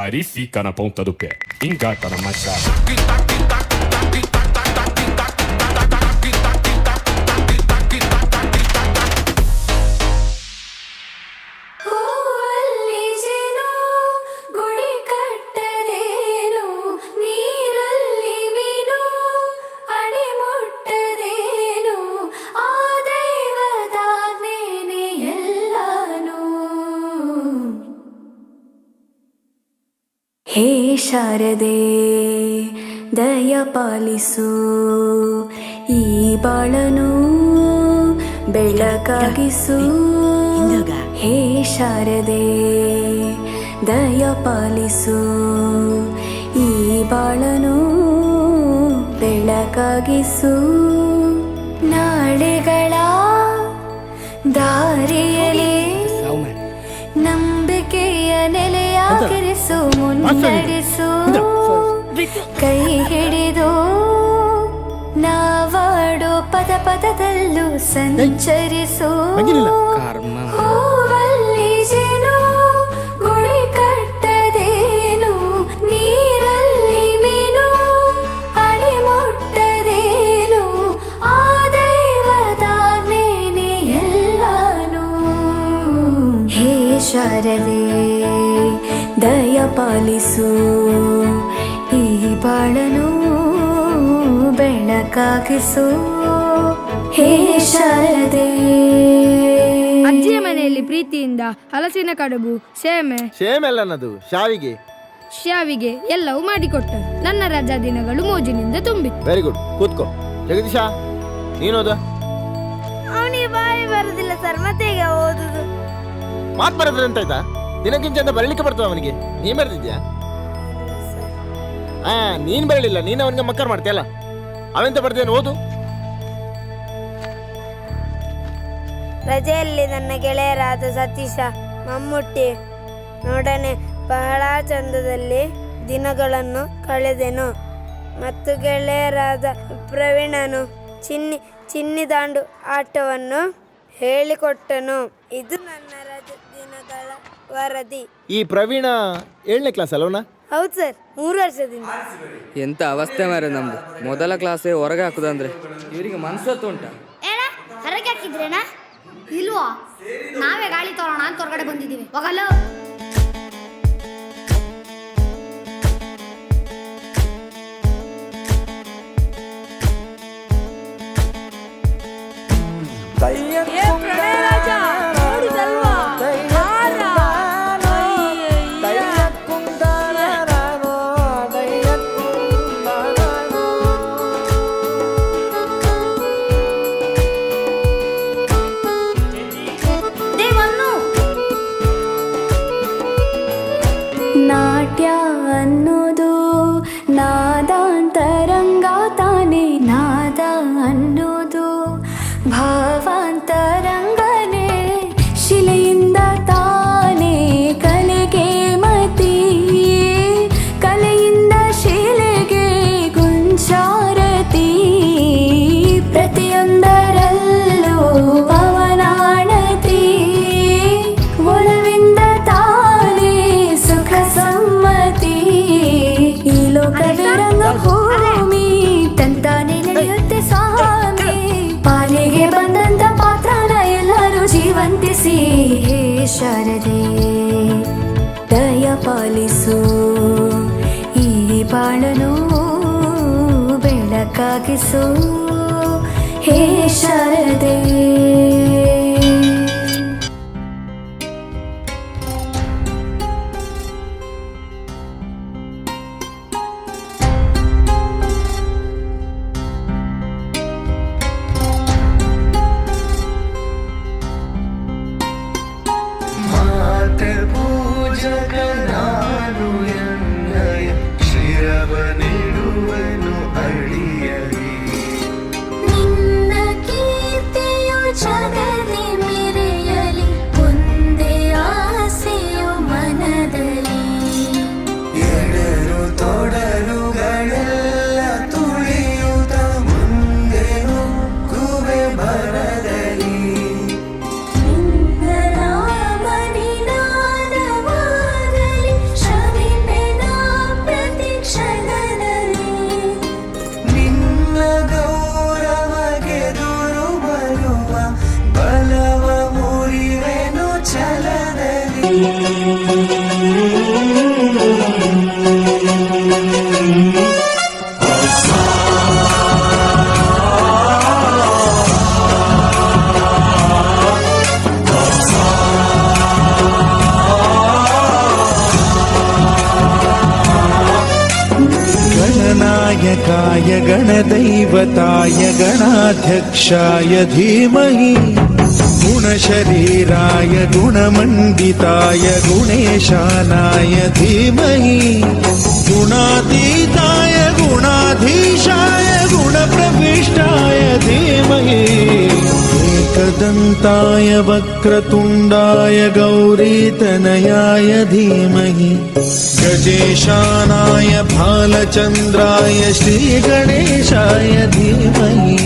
Ari fica na ponta do pé, engata na machada. ಹೇ ಶಾರದೆ ದಯ ಪಾಲಿಸು ಈ ಬಾಳನು ಬೆಳಕಾಗಿಸು. ಹೇ ಶಾರದೆ ದಯ ಪಾಲಿಸು ಈ ಬಾಳನು ಬೆಳಕಾಗಿಸು. ನಾಳೆಗಳ ದಾರಿಯಲ್ಲಿ ನಂಬಿಕೆಯ ನೆಲೆಯಾಗಿರಿಸು, ಮುನ್ನಡೆಸು, ಕೈ ಹಿಡಿದು ನಾವಾಡೋ ಪದ ಪದದಲ್ಲೂ ಸಂಚರಿಸು. ಹೂವಲ್ಲಿ ಜೇನು ಗುಡಿ ಕಟ್ಟದೇನು, ನೀರಲ್ಲಿ ಮೀನು ಅಡಿ ಮುಟ್ಟದೇನು, ಆ ದೈವದ ನೇನೆ ಎಲ್ಲಾನು. ಹೇ ಶಾರದೆ ದಯ ಪಾಲಿಸು ಈ ಬಾಳನು ಬೆಳಕಾಗಿಸು. ಹೇ ಶಾರದೆ. ಅಜ್ಜಿಯ ಮನೆಯಲ್ಲಿ ಪ್ರೀತಿಯಿಂದ ಹಲಸಿನ ಕಡುಬು, ಸೇಮೆಲ್ಲನದು ಶಾವಿಗೆ ಎಲ್ಲವೂ ಮಾಡಿಕೊಟ್ಟರು. ನನ್ನ ರಜಾ ದಿನಗಳು ಮೋಜಿನಿಂದ ತುಂಬಿತ್ತು. ವೆರಿ ಗುಡ್, ಕೂತ್ಕೋ. ಜಗದೀಶ, ನೀನೋದ? ಅವನಿಗೆ ಬಾಯಿ ಬರುದಿಲ್ಲ ಸರ್, ಮತ್ತೆ ಈಗ ಓದುದು. ಮಾತು ಬರೋದ್ರೆ ಅಂತಾಯ್ತಾ? ದಿನಕ್ಕಿಂತ ಅಂತ ಬರಲಿಕ್ಕೆ ಬರ್ತದ ಅವನಿಗೆ? ನೀನ್ ಬರೆದಿದ್ಯಾ? ನೀನ್ ಬರಲಿಲ್ಲ, ನೀನು ಅವನಿಗೆ ಮಕ್ಕರ್ ಮಾಡ್ತೀಯಲ್ಲ. ಅವೆಂತ ಬರ್ದೇನು, ಓದು. ರಜೆಯಲ್ಲಿ ನನ್ನ ಗೆಳೆಯರಾದ ಸತೀಶ, ಮಮ್ಮುಟ್ಟಿ ನೋಡನೆ ಬಹಳ ಚಂದದಲ್ಲಿ ದಿನಗಳನ್ನು ಕಳೆದೆನು. ಮತ್ತು ಗೆಳೆಯರಾದ ಪ್ರವೀಣನು ಚಿನ್ನಿದಾಂಡು ಆಟವನ್ನು ಹೇಳಿಕೊಟ್ಟನು. ಇದು ನನ್ನ ರಜೆ ದಿನಗಳ ವರದಿ. ಈ ಪ್ರವೀಣ 7ನೇ ಕ್ಲಾಸ್ ಅಲ್ವನಾ? ಹೌದು ಸರ್, 3 ವರ್ಷದಿಂದ. ಎಂತ ಅವಸ್ಥೆ ಮಾರೆ ನಮ್ದು. ಮೊದಲ ಕ್ಲಾಸೇ ಹೊರಗೆ ಹಾಕುದಂದ್ರೆ ಇವರಿಗೆ ಮನ್ಸತ್ತು ಉಂಟ? ಹೊರಗೆ ಹಾಕಿದ್ರೇನಾ? ಇಲ್ವಾ, ನಾವೇ ಗಾಳಿ ತೋರೋಣ ಅಂತ ಹೊರಗಡೆ ಬಂದಿದ್ದೀವಿ. ಹೋಗಲ್ಲ. ನಾಟ್ಯ ಅನ್ನೋದು ಶಾರದೆ ದಯ ಪಾಲಿಸು ಈ ಬಾಳನು ಬೆಳಕಾಗಿಸು ಹೇ ಶಾರದೆ. ನಿನ್ನ ಕೀರ್ತಿಯು ಜಗದಿ ಮೆರೆಯಲಿ ಒಂದೇ ಆಸೆಯು ಮನದಲ್ಲಿ. ಎಡರು ತೊಡರುಗಳೆಲ್ಲ ತುಳಿಯುತ್ತ ಮುಂದೆ ನುಗ್ಗುವೆ ಬರದಲ್ಲಿ. ನಿನ್ನ ನಾಮನಿನಾದವಾಗಲಿ ಶ್ರಮಿಪೆನ ಪ್ರತಿ ಕ್ಷಣದಲ್ಲಿ. ನಿನ್ನ ಗೌರವಗೆದುರು ಬರುವ ಬಲವ ಮುರಿವೆನು ಛಲದಲ್ಲಿ. गणनायकाय गणदैवताय गणाध्यक्षाय धीमहि गुणशरीराय गुणमण्डिताय गुणेशानाय धीमहि गुणातीताय गुणाधीशाय गुणप्रविष्टाय धीमहि एकदन्ताय वक्रतुण्डाय गौरीतनयाय धीमहि गजेशानाय भालचन्द्राय श्रीगणेशाय धीमहि.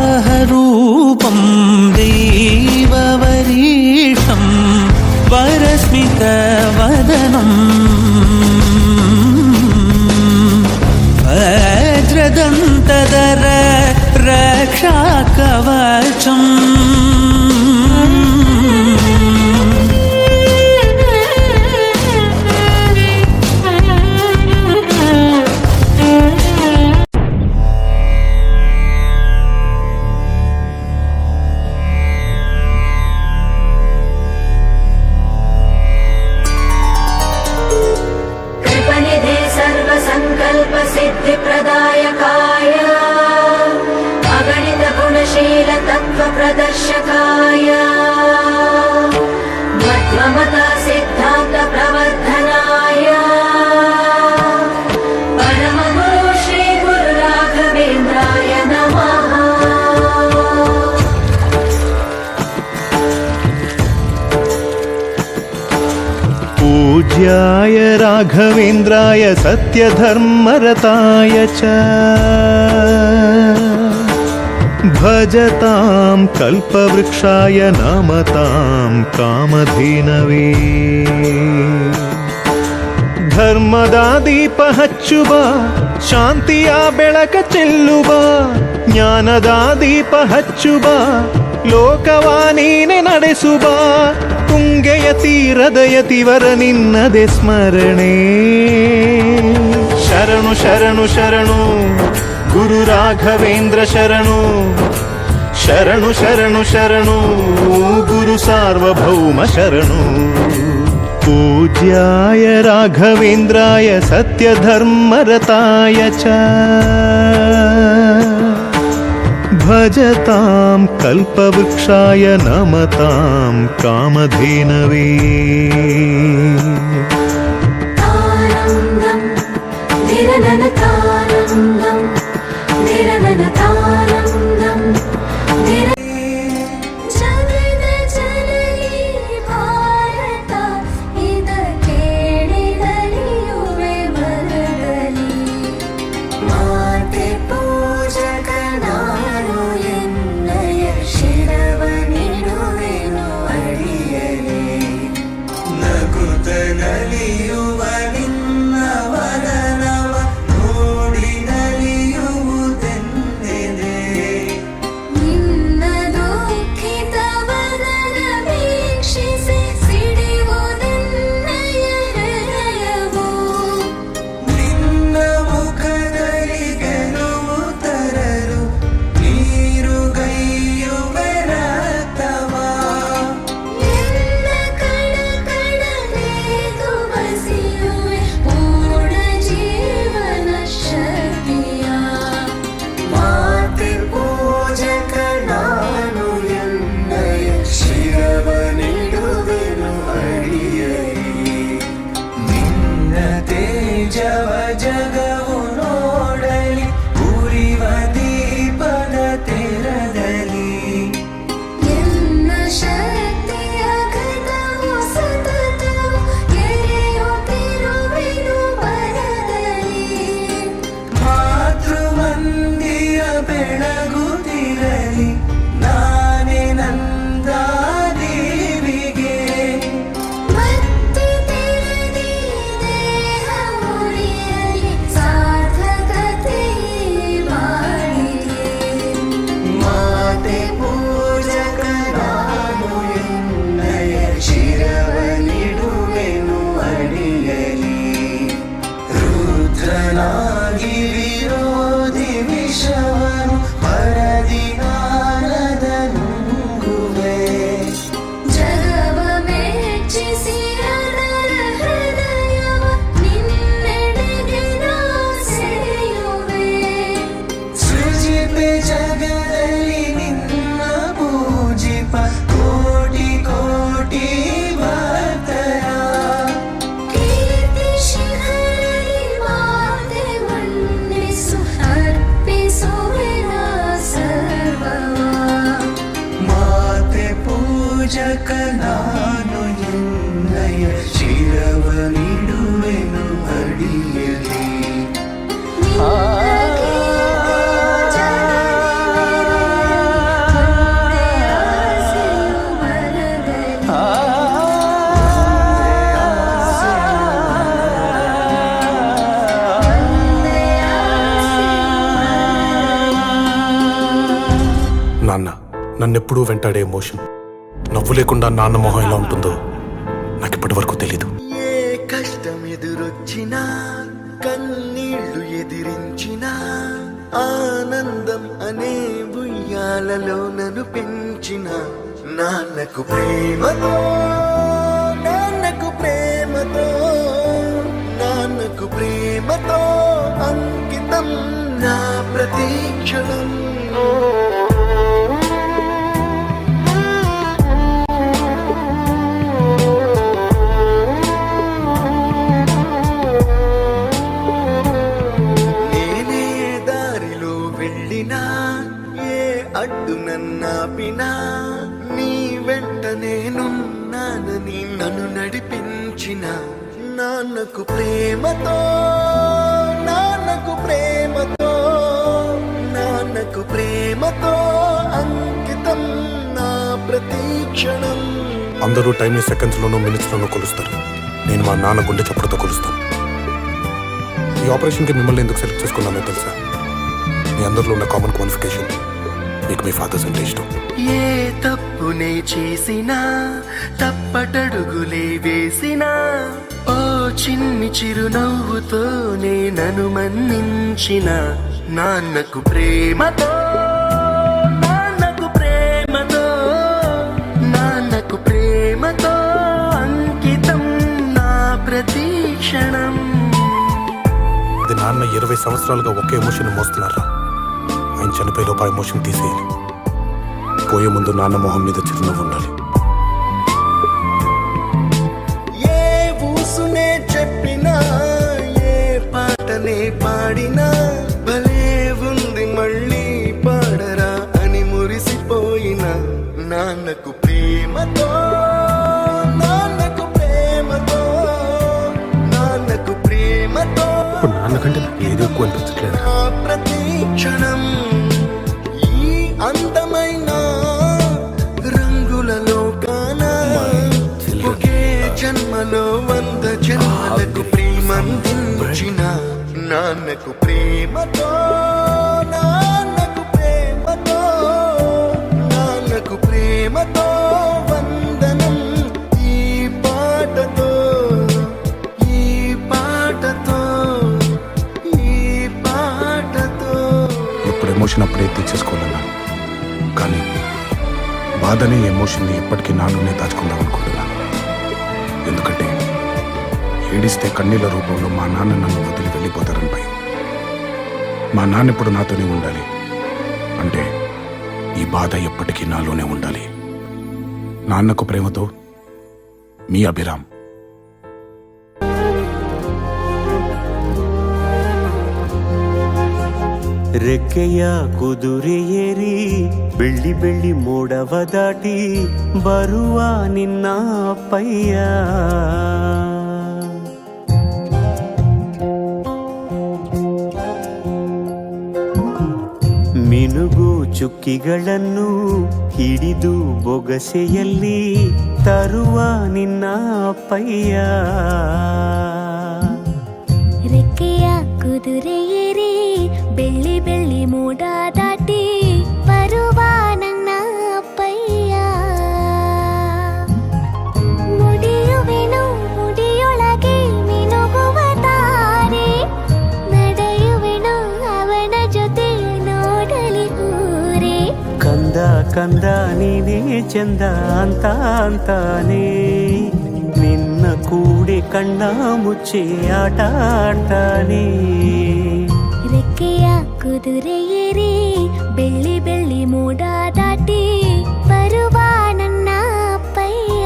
वराहरूपं देववरीशं वरस्मितवदनं वज्रदन्तधर रक्षाकवचम् सिद्धिप्रदायकाय अगणित गुणशील तत्व प्रदर्शकाय मध्वमता सिद्धान्त प्रवर्धनाय परमगुरु श्री गुरु राघवेन्द्राय नमः. पूज्याय राघवेन्द्राय सत्यधर्मरताय च भजतां कल्पवृक्षाय नमतां कामधेनवे. ಧರ್ಮದ ದೀಪ ಹಚ್ಚುವ ಶಾಂತಿಯ ಬೆಳಕ ಚೆಲ್ಲುವ ಜ್ಞಾನದ ದೀಪ ಹಚ್ಚುವ ಲೋಕವ ನೀನೆ ನಡೆಸುವ ತುಂಗೆಯ ತೀರದ ಯತಿವರ ನಿನ್ನದೆ ಸ್ಮರಣೆ. ಶರಣು ಶರಣು ಶರಣು ಗುರು ರಾಘವೇಂದ್ರ ಶರಣು. ಶರಣು ಶರಣು ಶರಣು ಗುರು ಸಾರ್ವಭೌಮ ಶರಣು. ಪೂಜ್ಯಾಯ ರಾಘವೇಂದ್ರಾಯ ಸತ್ಯಧರ್ಮರತಾಯ ಚ ಭಜತಾಂ ಕಲ್ಪವೃಕ್ಷಾಯ ನಮತಾಂ ಕಾಮಧೇನವೇ. तानन्दं निरननतानन्दं निरननतानन्दं जगद जननी भारत इद केಳಿದರಿಯುವೆ ಮನದಲ್ಲಿ. ಮಾತೆ ಪೂಜಕ ನಾನು ಎನ್ನಯ ಶಿರವ ನಿಡುವೆನು ಅಡಿಯಲೇ. ನಗುತ್ತಲಿಯುವ ನಿನ್ನ ವದನವ ನೋಡಿ ನಲಿಯುವುದೆಂದಿದೆ. ನಿನ್ನ ದುಃಖಿತ ವದನ ವೀಕ್ಷಿಸಿ ಸಿಡಿಯುವುದೆನ್ನಯ ಹೃದಯವು. ನಿನ್ನ ಮುಖದಲ್ಲಿ ಗೆಲುವು ತರಲು ನೀರುಗೈಯುವೆ ರಕ್ತವ. ನಿನ್ನ ಕಣ ಕಣಲೇದು ಬಸಿಯುವೆ ಪೂರ್ಣ ಜೀವನ ಶಕ್ತಿಯ. ಮಾತೆ ಪೂಜಕ ನಾನು ಎನ್ನಯ ಶಿರವ ನೀಡುವೆನು ಅಡಿಯಲಿ. ನಿನ್ನ ತೇಜವ ಜಗವು ನೋಡಲಿ ಉರಿವ ದೀಪದ ತೆರದಲ್ಲಿ. ಎನ್ನ ಶಕ್ತಿಯ ಘನವು ಸತತವು ಎರೆಯುತ್ತಿರುವೆನು ಬರದಲ್ಲಿ. ಮಾತೃವಂದಿಯ ಬೆಳಗುತ್ತಿರಲಿ ನಾನೇ ನಂದ ದೇವಿಗೆ. ಮತ್ತು ತೆರದಿ ದೇಹ ಉಳಿಯಲಿ ಸಾರ್ಥಕತೆ ಬಾಳಿಗೆ. ಮಾತೆ ಪೂಜಕ ನಾನು ಎನ್ನಯ ಶಿರವ ನೀಡುವೆನು ಅಡಿಯಲಿ. ರುದ್ರನಾಗಿ ವಿರೋಧಿ ವಿಷವನು ಪರದಿ ನಾರದ ನುಂಗುವೆ. ಜಗವ ಮೆಚ್ಚಿಸಿ ಅದರ ಹೃದಯವ ನಿನ್ನೆಡೆಗೆ ನಾ ಸೆಳೆಯುವೆ. ಸೃಜಿಪೆ ಜಗದಲ್ಲಿ ನಿನ್ನ ಪೂಜಿಪ ಕೋಟಿ ಕೋಟಿ ಭಕ್ತರ. ಕೀರ್ತಿ ಶಿಖರದಿ ಮಾತೆ ಮನ್ನಿಸು ಅರ್ಪಿಸುವೆ ನಾ ಸರ್ವವ. ಮಾತೆ ಪೂಜಕ ನಾನು ಎನ್ನಯ ಶಿರವ ನೀಡುವೆನು ಅಡಿಯಲಿ. నాన్న నన్నెప్పుడూ వెంటాడే ఎమోషన్. నవ్వు లేకుండా నాన్న మొహం ఎలా ఉంటుందో నాకు ఇప్పటి వరకు తెలీదు. ఏ కష్టం ఎదురొచ్చినా కన్నీళ్లు ఎదిరించినా ఆనందం అనే ఉయ్యాలలో నన్ను పెంచిన నాన్నకు ప్రేమతో నాన్నకు ప్రేమతో నాన్నకు ప్రేమతో అంకితం నా ప్రతీక్షణం. నేనే దారిలో వెళ్ళినా ఏ అడ్డు నన్నాపినా నీ వెంట నేనున్నానని నన్ను నడిపించిన నాన్నకు ప్రేమతో నాన్నకు ప్రేమతో నాన్నకు ప్రేమతో అంకితం నా ప్రతీక్షణం. అందరూ టైంని సెకండ్స్లోనూ మినిట్స్లోనూ కొలుస్తారు. నేను మా నాన్న గుండె చప్పుడుతో కొలుస్తాను. ఈ ఆపరేషన్కి మిమ్మల్ని ఎందుకు సెలెక్ట్ చేసుకున్నానో తెలుసా? మీ అందరిలో ఉన్న కామన్ క్వాలిఫికేషన్ మీకు మీ ఫాదర్స్ అంటే ఇష్టం. ఏ తప్పునే చేసినా తప్పటడుగులే వేసినా ఓ చిన్ని చిరునవ్వుతోనే నన్ను మన్నించిన నాన్నకు ప్రేమతో నాన్నకు ప్రేమతో నాన్నకు ప్రేమతో అంకితం నా ప్రతి క్షణం. అది నాన్న 20 సంవత్సరాలుగా ఒకే ఎమోషన్ మోస్తున్నారా? ఆయన చనిపోయే లోపు ఆ ఎమోషన్ తీసేయాలి. పోయే ముందు నాన్న మొహం మీద చిరునవ్వు ఉండాలి. ఏ ఊసునే చెప్పినా ఏ పాటనే పాడినా భలే ఉంది మళ్ళీ పాడరా అని మురిసిపోయిన నాన్నకు ప్రేమతో నాన్నకు ప్రేమతో నాన్నకు ప్రేమతో ఇప్పుడు నాన్నకంటే నాకు ఏది ఎక్కువ అనిపించట్లేదు. నా ప్రతి క్షణం ఈ అందమైన రంగులలో కానా ఒకే జన్మలో 100 జన్మలకు ప్రేమందించిన నాన్నకు ప్రేమతో నాన్నకు ప్రేమతో నాన్నకు ప్రేమతో వందనం. ఈ పాటతో ఈ పాటతో ఈ పాటతో ఇప్పుడు ఎమోషన్ అప్పుడే తీర్చేసుకోవాలన్నా, కానీ బాధనే ఎమోషన్ని ఎప్పటికీ నాలోనే దాచుకుందాం అనుకుంటున్నాను. ఎందుకంటే ఏడిస్తే కన్నీళ్ళ రూపంలో మా నాన్న నన్ను వదిలి వెళ్ళిపోతారని భయం. మా నాన్న ఇప్పుడు నాతోనే ఉండాలి అంటే ఈ బాధ ఎప్పటికీ నాలోనే ఉండాలి. నాన్నకు ప్రేమతో మీ అభిరామ్. ರೆಕ್ಕೆಯ ಕುದುರೆ ಏರಿ ಬೆಳ್ಳಿ ಬೆಳ್ಳಿ ಮೋಡವ ದಾಟಿ ಬರುವ ನಿನ್ನ ಅಪ್ಪಯ್ಯ. ಮಿನುಗು ಚುಕ್ಕಿಗಳನ್ನು ಹಿಡಿದು ಬೊಗಸೆಯಲ್ಲಿ ತರುವ ನಿನ್ನ ಅಪ್ಪಯ್ಯ. ರೆಕ್ಕೆಯ ಕುದುರೆ ಏರಿ ಬೆಳ್ಳಿ ಬೆಳ್ಳಿ ಮೋಡ ದಾಟಿ ಬರುವ ನನ್ನ ಅಪ್ಪಯ್ಯ. ಮುಡಿಯುವೆನು ಮುಡಿಯೊಳಗೆ ಮಿನುಗುವ ತಾರೆ, ನಡೆಯುವೆನು ಅವನ ಜೊತೆ ನೋಡಲಿ ಊರೇ. ಕಂದ ಕಂದ ನೀನೇ ಚಂದ ಅಂತ ಅಂತಾನೆ ನಿನ್ನ ಕೂಡೆ ಕಣ್ಣ ಮುಚ್ಚಿ ಆಟ ಆಡ್ತಾನೆ. ರೆಕ್ಕೆಯ ಕುದುರೆ ಏರಿ ಬೆಳ್ಳಿ ಬೆಳ್ಳಿ ಮೋಡ ದಾಟಿ ಬರುವ ನನ್ನ ಅಪ್ಪಯ್ಯ.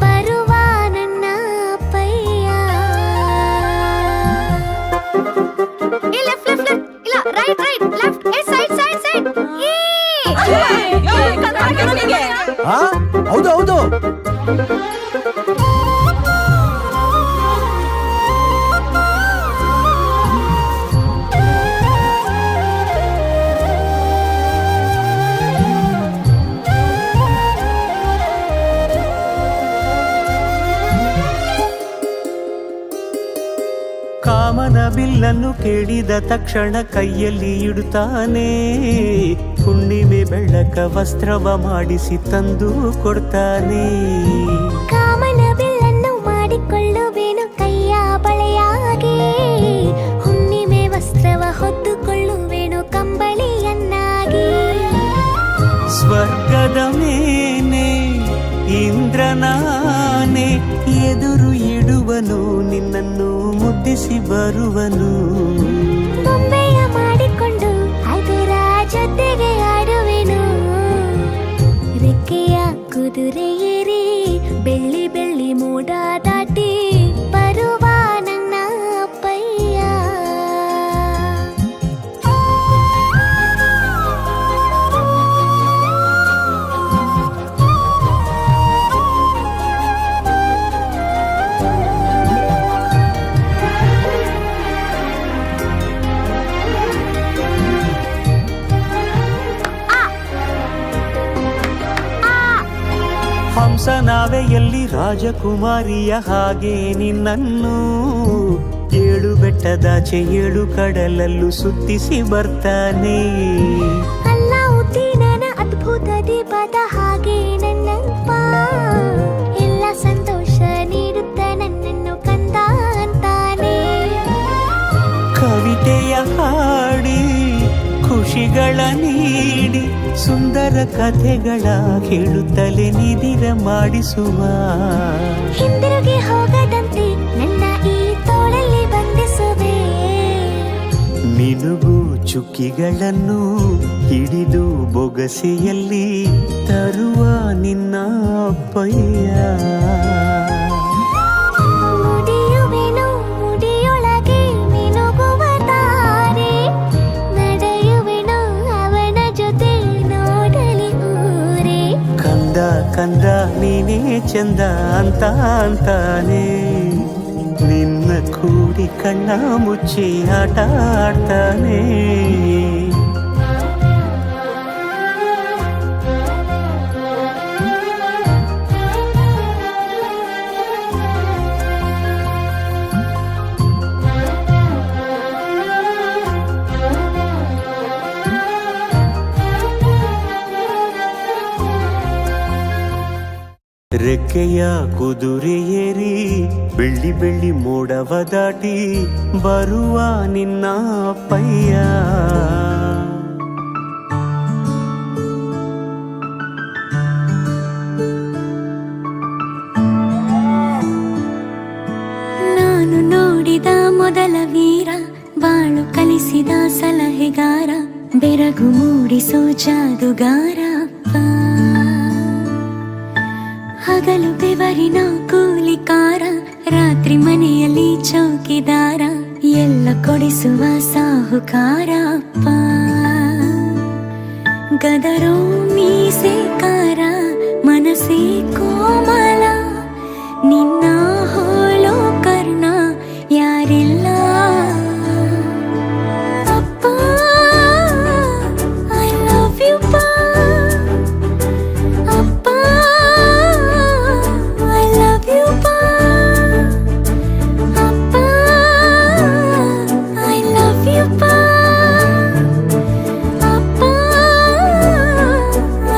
ಬರುವ ನನ್ನ ಅಪ್ಪಯ್ಯ. ಇಲ್ಲ right right left side side side. ಹೌದು ಹೌದು. ಕಾಮನ ಬಿಲ್ಲನ್ನು ಕೇಳಿದ ತಕ್ಷಣ ಕೈಯಲ್ಲಿ ಇಡುತ್ತಾನೆ. ಹುಣ್ಣಿಮೆ ಬೆಳಕ ವಸ್ತ್ರವ ಮಾಡಿಸಿ ತಂದು ಕೊಡ್ತಾನೆ. ಕಾಮನ ಬಿಲ್ಲನ್ನು ಮಾಡಿಕೊಳ್ಳುವೆನು ಕೈಯ ಬಳೆಯಾಗಿ, ಹುಣ್ಣಿಮೆ ವಸ್ತ್ರವ ಹೊತ್ತುಕೊಳ್ಳುವೆನು ಕಂಬಳಿಯನ್ನಾಗಿ. ಸ್ವರ್ಗದ ಮೇನೆ ಇಂದ್ರನಾನೆ ಎದುರು ಇಡುವನು ನಿನ್ನನ್ನು ಮುದ್ದಿಸಿ ಬರುವನು. ಬೊಂಬೆಯ ಮಾಡಿಕೊಂಡು ಅದರ ಜೊತೆಗೆ ಆಡುವೆನು. ರೆಕ್ಕೆಯ ಕುದುರೆ ಏರಿ ಬೆಳ್ಳಿ ಬೆಳ್ಳಿ ಮೋಡ ದಾಟಿ ಬರುವ ನನ್ನ ಅಪ್ಪಯ್ಯ. ಹಂಸ ನಾವೆಯಲ್ಲಿ ರಾಜಕುಮಾರಿಯ ಹಾಗೆ ನಿನ್ನನ್ನು ಏಳು ಬೆಟ್ಟದಾಚೆ ಏಳು ಕಡಲಲ್ಲೂ ಸುತ್ತಿಸಿ ಬರ್ತಾನೆ. ಅಲ್ಲಾವುದ್ದೀನನ ಅದ್ಭುತ ದೀಪದ ಹಾಗೆ ನನ್ನಪ್ಪ ಎಲ್ಲ ಸಂತೋಷ ನೀಡುತ್ತ ನನ್ನನ್ನು ಕಂದ ಅಂತಾನೆ. ಕವಿತೆಯ ಹಾಡಿ ಖುಷಿಗಳ ನೀಡಿ ಸುಂದರ ಕಥೆಗಳ ಹೇಳುತ್ತಲೇ ನಿದಿರ ಮಾಡಿಸುವ. ಹಿಂದಿರುಗಿ ಹೋಗದಂತೆ ನನ್ನ ಈ ತೋಳಲ್ಲಿ ಬಂಧಿಸುವೆ. ಮಿನುಗು ಚುಕ್ಕಿಗಳನ್ನು ಹಿಡಿದು ಬೊಗಸೆಯಲ್ಲಿ ತರುವ ನಿನ್ನ ಅಪ್ಪಯ್ಯ. ಮುಡಿಯುವೆನು ಮುಡಿಯೊಳಗೆ ಮಿನುಗುವ ತಾರೆ, ನಡೆಯುವೆನು ಅವನ ಜೊತೆ ನೋಡಲಿ ಊರೇ. ಕಂದ ಕಂದ ನೀನೇ ಚಂದ ಅಂತ ಅಂತಾನೆ. ನಿನ್ನ ಕೂಡಿ ಕಣ್ಣ ಮುಚ್ಚಿ ಆಟ ಆಡ್ತಾನೆ. ರೆಕ್ಕೆಯ ಕುದುರೆ ಏರಿ ಬೆಳ್ಳಿ ಬೆಳ್ಳಿ ಮೋಡವ ದಾಟಿ ಬರುವ ನಿನ್ನ ಅಪ್ಪಯ್ಯ. ನಾನು ನೋಡಿದ ಮೊದಲ ವೀರ, ಬಾಳು ಕಲಿಸಿದ ಸಲಹೆಗಾರ, ಬೆರಗು ಮೂಡಿಸೋ ಜಾದುಗಾರ ಅಪ್ಪ. ಹಗಲು ಬೆವರಿನ ಕೂಲಿಕಾರ, ರಾತ್ರಿ ಮನೆಯಲ್ಲಿ ಚೌಕಿದಾರ, ಎಲ್ಲ ಕೊಡಿಸುವ ಸಾಹುಕಾರ ಅಪ್ಪ. ಗದರೋ ಮೀಸೆಕಾರ, ಮನಸ್ಸೇ ಕೋಮಲ, ನಿನ್ನ ಹೋಲೋ ಕರ್ಣ ಯಾರಿಲ್ಲ. ಅಪ್ಪ ಐ ಲವ್ ಯು ಪಾ. ಅಪ್ಪ ಐ ಲವ್ ಯು ಪಾ. ಅಪ್ಪ ಐ ಲವ್ ಯು ಪಾ. ಅಪ್ಪ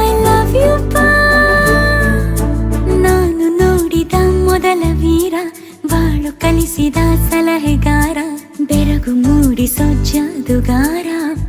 ಐ ಲವ್ ಯು ಪಾ. ನಾನು ನೋಡಿದ ಮೊದಲ ವೀರ, ಬಾಳು ಕಲಿಸಿದ ಸಲಹೆಗಾರ, ಬೆರಗು ಮೂಡಿಸೋ ಜಾದುಗಾರ ಅಪ್ಪ.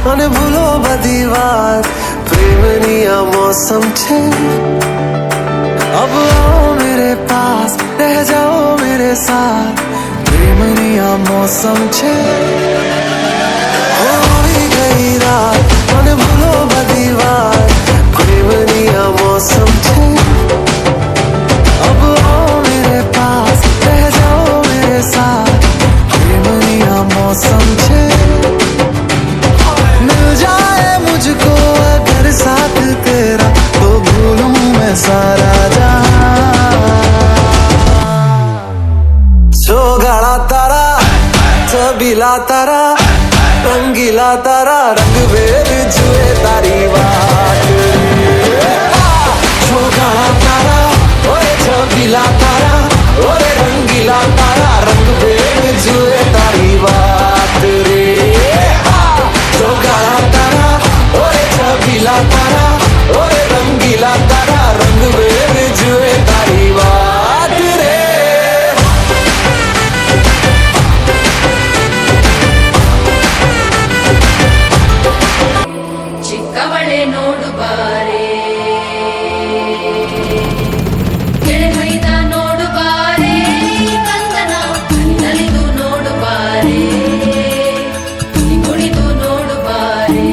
અને ભૂલો બધી વાત પ્રેમની આ મૌસમ છે अब आओ मेरे पास रह जाओ मेरे साथ प्रेमनी आ मौसम छे होई गई रात અને ભૂલો બધી વાત પ્રેમની આ मौसम छे अब आओ मेरे पास रह जाओ मेरे साथ प्रेमनी आ मौसम छे मिल जाए मुझको अगर साथ तेरा तो भूलूं मैं सारा गाड़ा तारा छबीला तारा रंगीला तारा रंग वेद जुए तारी बात गाड़ा तारा ओए छबीला तारा ओए रंगीला तारा रंग वेद जुए तारी बात रे गाड़ा तारा ओए छबीला तारा ओए रंगीला तारा रंग वेद जुए तारी बात रे ಚಿಕ್ಕವಳೆ ನೋಡು ಬಾರೆ ಕೆಳಮೈದ ನೋಡು ಬಾರೆ ಕಂದನ ನಲಿದು ನೋಡು ಬಾರೆ ಕುಣಿದು ನೋಡು ಬಾರೆ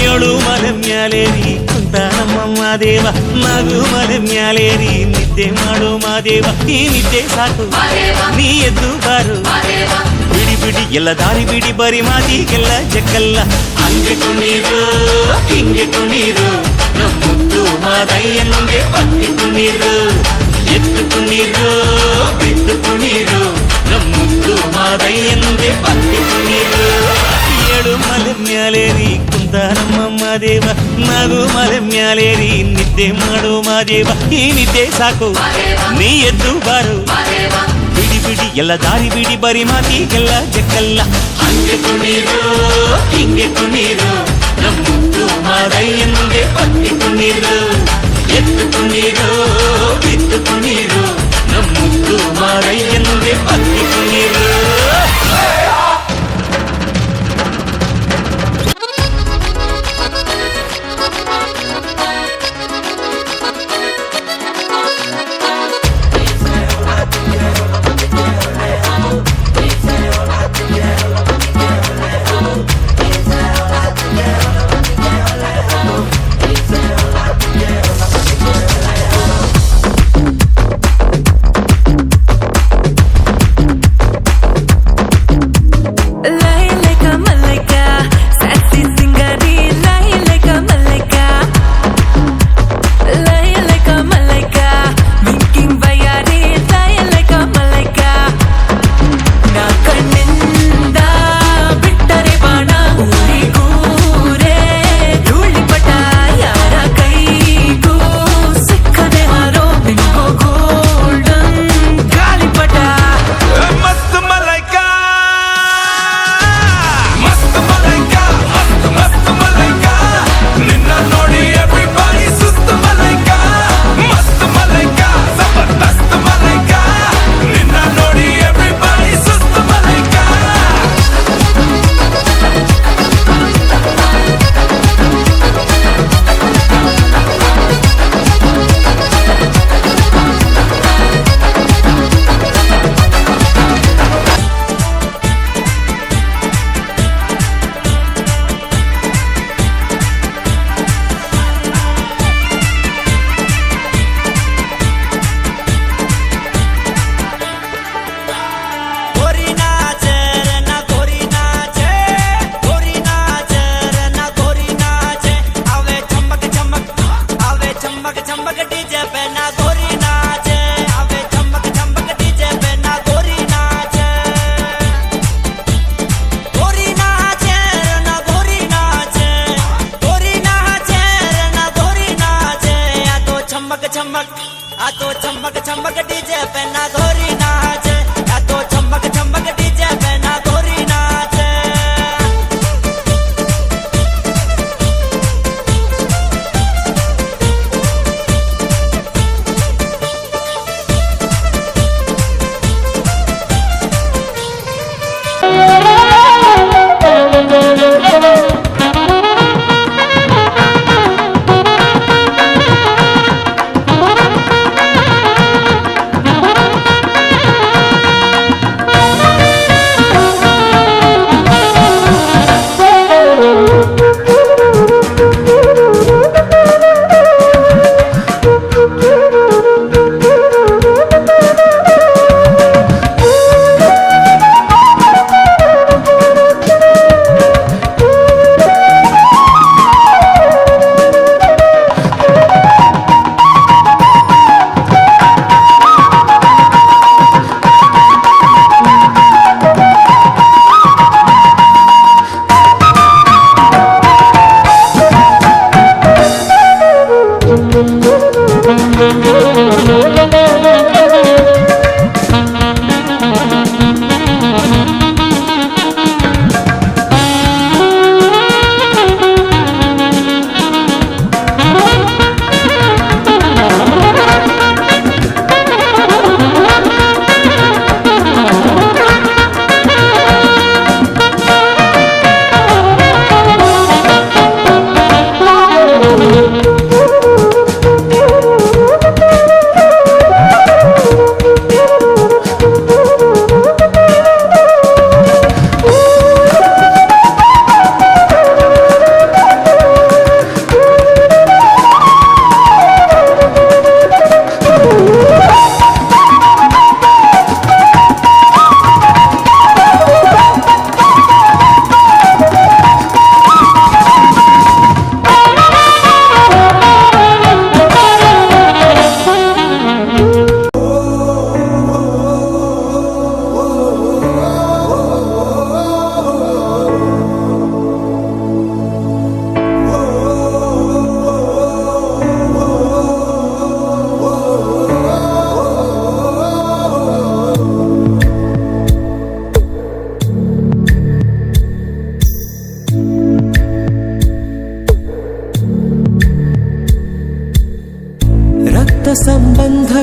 ಏಳು ಮಲೆ ಮ್ಯಾಲೇರಿ ಕುಂತ ನಮ್ಮ ದೇವ ನಗು ಮಲೆ ಮ್ಯಾಲೇರಿ ನಿದ್ದೆ ಮಾಡು ಮಾದೇವ ಈ ನಿದ್ದೆ ಸಾಕು ನೀ ಎದ್ದು ಬಾರು ಬಿಡಿ ಬಿಡಿ ಎಲ್ಲ ದಾರಿ ಬಿಡಿ ಬರಿ ಮಾತಿಗೆಲ್ಲ ಜಕ್ಕಲ್ಲ ಹಂಗೆ ಕುಣೀರು ಹಿಂಗೆ ಕುಣೀರು ನಮ್ಮುದ್ದು ಮಾದಯ್ಯನಿಗೆ ಪಟ್ಟಿ ಕುಣೀರು ಎತ್ತು ಕುಣೀರು ಬಿದ್ದು ಕುಣೀರು ನಮ್ಮುದ್ದು ಮಾದಯ್ಯನಿಗೆ ಪಟ್ಟಿ ಕುಣೀರು ಏಳು ಮಲೆ ಮ್ಯಾಲೇರಿ ಕುಂತ ನಮ್ಮ ದೇವ ನಗು ಮಲೆ ಮ್ಯಾಲೇರಿ ನಿದ್ದೆ ಮಾಡು ಮಾದೇವ ಈ ನಿದ್ದೆ ಸಾಕು ನೀ ಎದ್ದು ಬಾರು ಬಿಡಿ ಬಿಡಿ ಎಲ್ಲ ದಾರಿ ಬಿಡಿ ಬರಿ ಮಾತಿಗೆಲ್ಲ ಜಕ್ಕಲ್ಲ ಹಂಗೆ ಕುಣೀರು ಹಿಂಗೆ ಕುಣೀರು ನಮ್ಮುದ್ದು ಮಾದಯ್ಯನಿಗೆ ಪಟ್ಟಿ ಕುಣೀರು ಎತ್ತು ಕುಣೀರು ಬಿದ್ದು ಕುಣೀರು ನಮ್ಮುದ್ದು ಮಾದಯ್ಯನಿಗೆ ಪಟ್ಟಿ ಕುಣೀರು Yeah.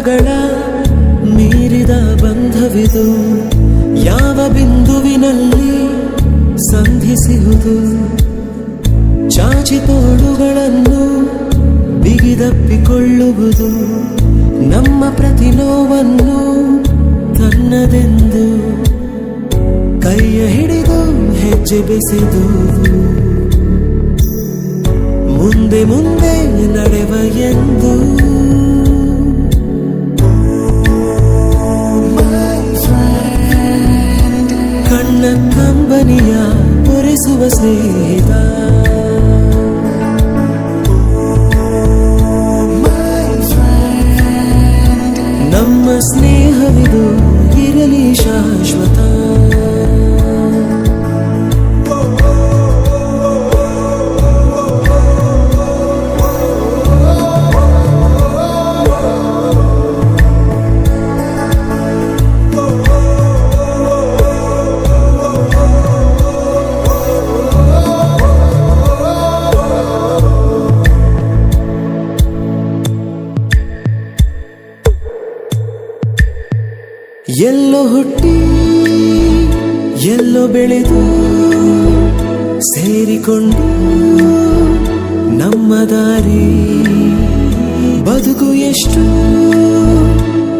ಕಾಲಗಳ ಮೀರಿದ ಬಂಧವಿದು, ಯಾವ ಬಿಂದುವಿನಲ್ಲಿ ಸಂಧಿಸುವುದು. ಚಾಚಿ ತೋಳುಗಳನ್ನು ಬಿಗಿದಪ್ಪಿಕೊಳ್ಳುವುದು, ನಮ್ಮ ಪ್ರತಿ ನೋವನ್ನು ತನ್ನದೆಂದು ಕೈಯ ಹಿಡಿದು ಹೆಜ್ಜೆ ಬೆಸೆದು ಮುಂದೆ ಮುಂದೆ ನಡೆವ ಎಂದು. ಕಣ್ಣ ಕಂಬನಿಯ ಒರೆಸುವ ಸ್ನೇಹಿತ, ನಮ್ಮ ಸ್ನೇಹವಿದು ಇರಲಿ ಶಾಶ್ವತ. ಎಲ್ಲೋ ಹುಟ್ಟಿ ಎಲ್ಲೋ ಬೆಳೆದು ಸೇರಿಕೊಂಡು ನಮ್ಮ ದಾರಿ, ಬದುಕು ಎಷ್ಟು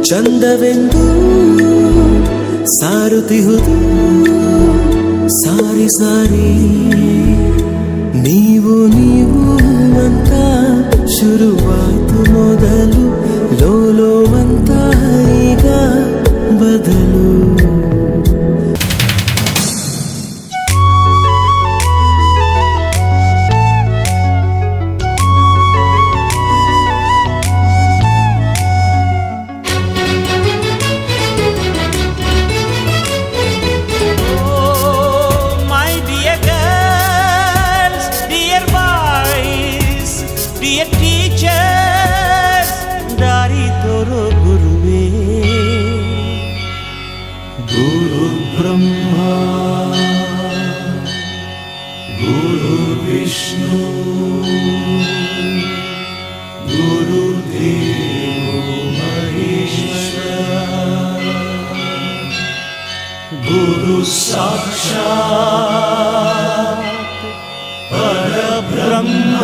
ಚಂದವೆಂದು ಸಾರುತ್ತಿಹುದು ಸಾರಿ ಸಾರಿ. ನೀವು ನೀವು ಅಂತ ಶುರುವಾಯ್ತು ಮೊದಲು, ಲೋಲೋ ಅಂತ ಈಗ ಬದಲು. गुरु साक्षात् परब्रह्म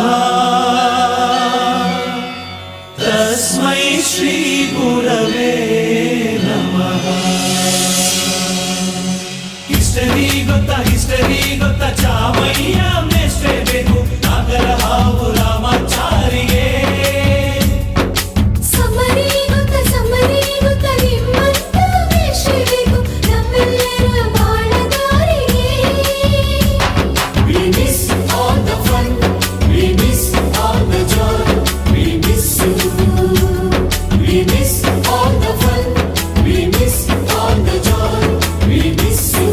तस्मै श्री गुरवे नमः. हिस्टरी ಗೊತ್ತಾ ಚಾಮಯ್ಯ ಮೇಷ್ಟೇ ಬೇಕು ನಾಗರ ಹಾವು ರಾಮಾಚಾರಿಗೆ. ಸಮರಿ ಗೊತ್ತ ನಿಮ್ಮಂತ ಮೇಷ್ಟೇ ಬೇಕು ನಮ್ಮೆಲ್ಲರ ಬಾಳದಾರಿಗೆ. We miss all the fun, we miss all the joy, we miss you. We miss all the fun, we miss all the joy, we miss you.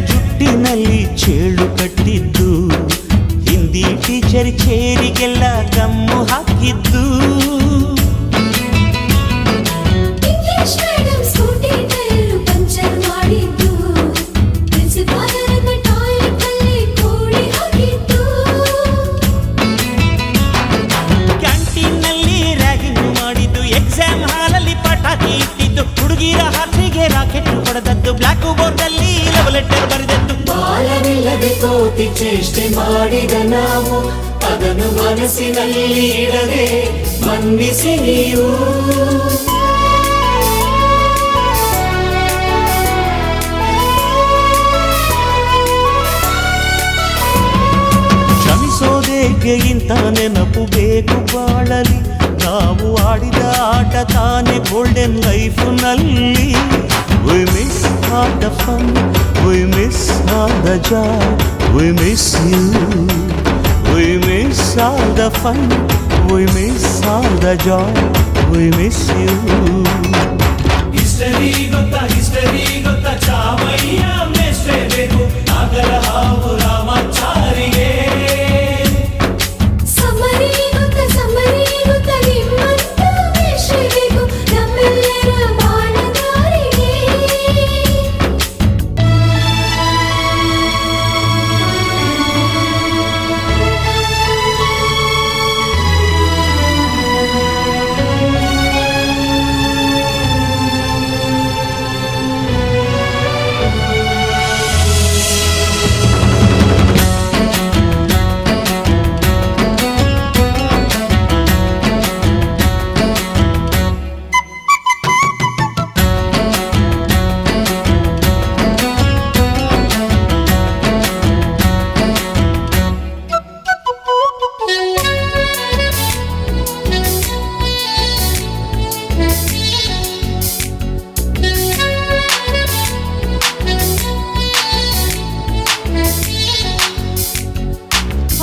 ಜುಟ್ಟಿನಲ್ಲಿ ಚೇಳು ಕಟ್ಟಿದ್ದು, ಹಿಂದಿ ಟೀಚರ್ ಚೇರಿಗೆಲ್ಲ ಗಮ್ಮು ಹಾಕಿದ್ದು. English madam scooty tyre puncture ಮಾಡಿದ್ದು, ಪ್ರಿನ್ಸಿಪಾಲರನ್ನ toilet ಅಲ್ಲಿ ಕೋಡಿ ಹಾಕಿದ್ದು. ಕ್ಯಾಂಟೀನ್ನಲ್ಲಿ ragging ಮಾಡಿದ್ದು, exam ಹಾಲಲ್ಲಿ ಪಟಾಕಿ ಇಟ್ಟಿದ್ದು, ಹುಡುಗಿರ ಹಾಸಿಗೆ ರಾಕೆಟ್ ಹೊಡೆದದ್ದು, ಬ್ಲಾಕ್ ಬೋರ್ಡ್ ಅಲ್ಲಿ ಲವ್ ಲೆಟರ್ ಬರೆದದ್ದು. ಬಾಲವಿಲ್ಲದೆ ಕೋತಿ ಚೇಷ್ಟೆ ಮಾಡಿದ ನಾವು, ಅದನ್ನು ಮನಸ್ಸಿನಲ್ಲಿ ಇಡದೆ ಮನ್ನಿಸಿ ನೀವು. ಕ್ಷಮಿಸೋದೇಕೆ ಇಂಥ ನೆನಪು ಬೇಕು ಬಾಳಲಿ, ನಾವು ಆಡಿದ ಆಟ ತಾನೆ golden ಲೈಫ್ನಲ್ಲಿ. We miss all the fun, we miss all the joy, we miss you, we all the fun, we miss all the joy, we miss you. History ಗೊತ್ತಾ ಚಾಮಯ್ಯ ಮೇಷ್ಟೇ ಬೇಕು ನಾಗರ ಹಾವು ರಾಮಾಚಾರಿಗೆ ಸಮರಿ ಗೊತ್ತ ನಿಮ್ಮಂತ ವೇಷ ಬೇಕು ನಮ್ಮೆಲ್ಲರ ಬಾಳದಾರಿಗೆ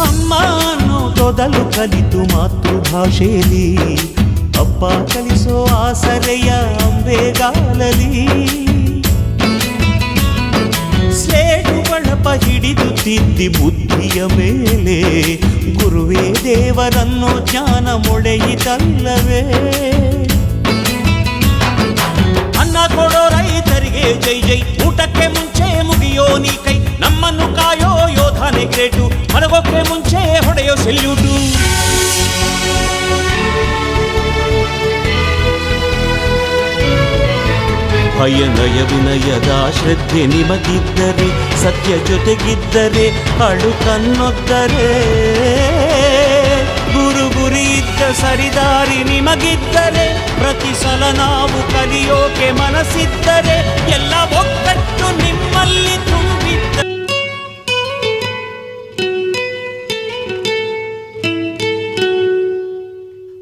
ಅಮ್ಮ ಅನ್ನೋದೊದಲು ಕಲಿತು ಮಾತೃಭಾಷೆಯಲ್ಲಿ ಅಪ್ಪ ಕಲಿಸೋ ಆಸರೆಯ ಅಂಬೆಗಾಲಲಿ ಸ್ಲೇಟು ಬಳಪ ಹಿಡಿದು ತಿದ್ದಿ ಬುದ್ಧಿಯ ಮೇಲೆ ಗುರುವೇ ದೇವರನ್ನು ಜ್ಞಾನ ಮೊಳೆಯಿತಲ್ಲವೇ ಅನ್ನ ಕೊಡೋ ರೈತರಿಗೆ ಜೈ ಜೈ ಊಟಕ್ಕೆ ಮುಂಚೆ ಮುಗಿಯೋ ನೀ ಕೈ ನಮ್ಮನ್ನು ಕಾಯೋ ಯೋಧನೆ ಗ್ರೇಟು ಮಲಗೋಕ್ಕೆ ಮುಂಚೆ ಹೊಡೆಯೋ ಸೆಲ್ಯೂಟು ಭಯನಯ ವಿನಯದ ಶ್ರದ್ಧೆ ನಿಮಗಿದ್ದರೆ ಸತ್ಯ ಜೊತೆಗಿದ್ದರೆ ಅಳು ಕನ್ನೊದ್ದರೆ ಗುರಿ ಇದ್ದ ಸರಿದಾರಿ ನಿಮಗಿದ್ದರೆ ಪ್ರತಿ ಸಲ ನಾವು ಕಲಿಯೋಕೆ ಮನಸ್ಸಿದ್ದರೆ ಎಲ್ಲ ಒಗ್ಗಟ್ಟು ನಿಮ್ಮಲ್ಲಿ ತುಂಬಿದ್ದ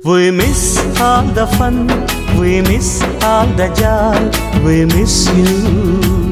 We miss all the fun, we miss all the joy, we miss you.